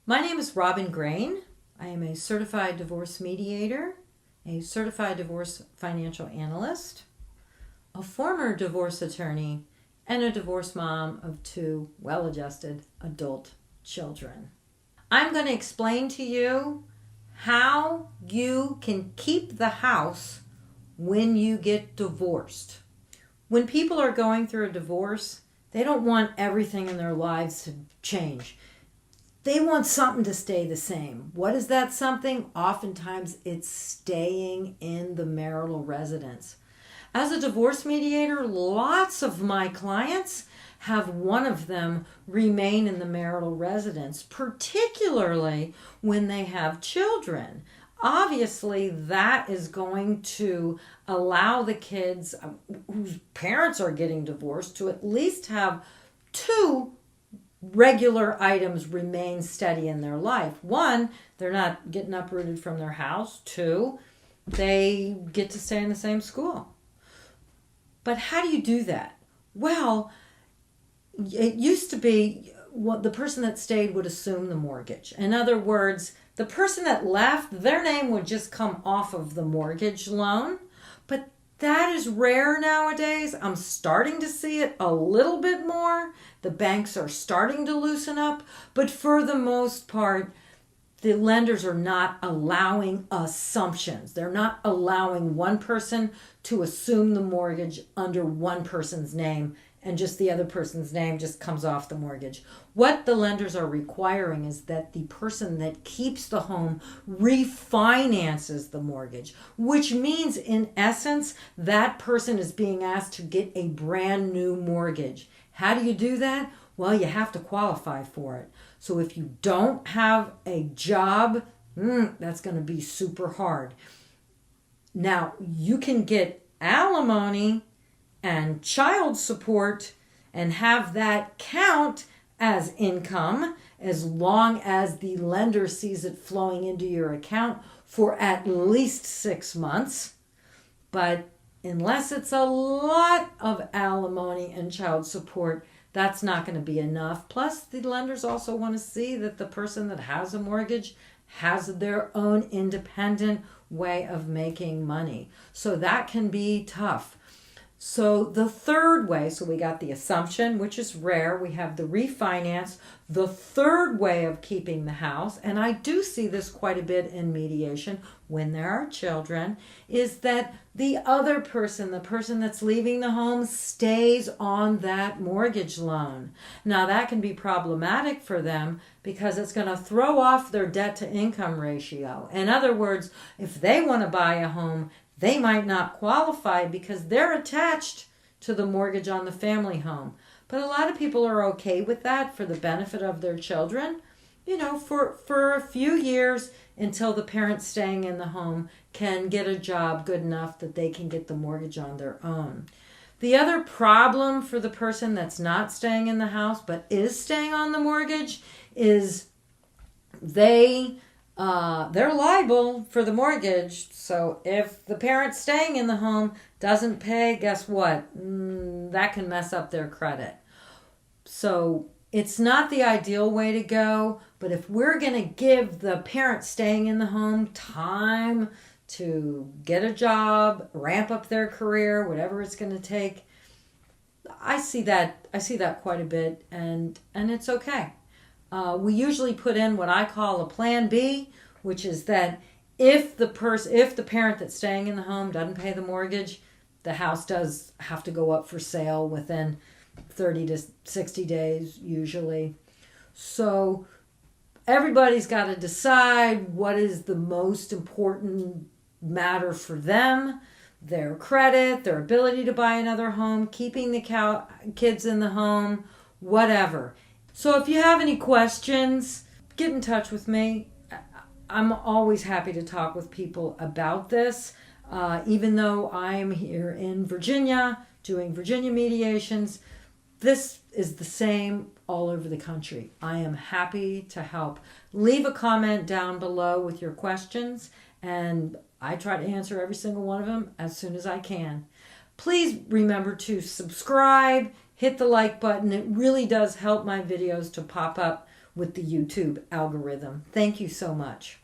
My name is Robin Grain. I am a certified divorce mediator, a certified divorce financial analyst, a former divorce attorney, and a divorce mom of 2 well-adjusted adult children. I'm going to explain to you how you can keep the house when you get divorced. When people are going through a divorce, they don't want everything in their lives to change. They want something to stay the same. What is that something? Oftentimes it's staying in the marital residence. As a divorce mediator, lots of my clients have one of them remain in the marital residence, particularly when they have children. Obviously, that is going to allow the kids whose parents are getting divorced to at least have 2 regular items remain steady in their life. 1, they're not getting uprooted from their house. 2, they get to stay in the same school. But how do you do that? Well, it used to be the person that stayed would assume the mortgage. In other words, the person that left, their name would just come off of the mortgage loan. But that is rare nowadays. I'm starting to see it a little bit more. The banks are starting to loosen up. But for the most part, the lenders are not allowing assumptions. They're not allowing one person to assume the mortgage under one person's name and just the other person's name just comes off the mortgage. What the lenders are requiring is that the person that keeps the home refinances the mortgage, which means in essence that person is being asked to get a brand new mortgage. How do you do that? Well, you have to qualify for it. So if you don't have a job, that's going to be super hard. Now, you can get alimony and child support and have that count as income as long as the lender sees it flowing into your account for at least 6 months. But unless it's a lot of alimony and child support, that's not going to be enough. Plus, the lenders also want to see that the person that has a mortgage has their own independent way of making money. So that can be tough. So the third way, so we got the assumption, which is rare. We have the refinance. The third way of keeping the house, and I do see this quite a bit in mediation when there are children, is that the other person, the person that's leaving the home, stays on that mortgage loan. Now that can be problematic for them because it's going to throw off their debt to income ratio. In other words, if they want to buy a home, they might not qualify because they're attached to the mortgage on the family home. But a lot of people are okay with that for the benefit of their children, for a few years until the parent staying in the home can get a job good enough that they can get the mortgage on their own. The other problem for the person that's not staying in the house but is staying on the mortgage is they're liable for the mortgage. So if the parent staying in the home doesn't pay, guess what? That can mess up their credit. So it's not the ideal way to go, but if we're going to give the parent staying in the home time to get a job, ramp up their career, whatever it's going to take, I see that quite a bit, and it's okay. We usually put in what I call a plan B, which is that if the parent that's staying in the home doesn't pay the mortgage, the house does have to go up for sale within 30 to 60 days usually. So everybody's got to decide what is the most important matter for them: their credit, their ability to buy another home, keeping the kids in the home, whatever. So if you have any questions, get in touch with me. I'm always happy to talk with people about this. Even though I'm here in Virginia doing Virginia mediations, this is the same all over the country. I am happy to help. Leave a comment down below with your questions, and I try to answer every single one of them as soon as I can. Please remember to subscribe, hit the like button. It really does help my videos to pop up with the YouTube algorithm. Thank you so much.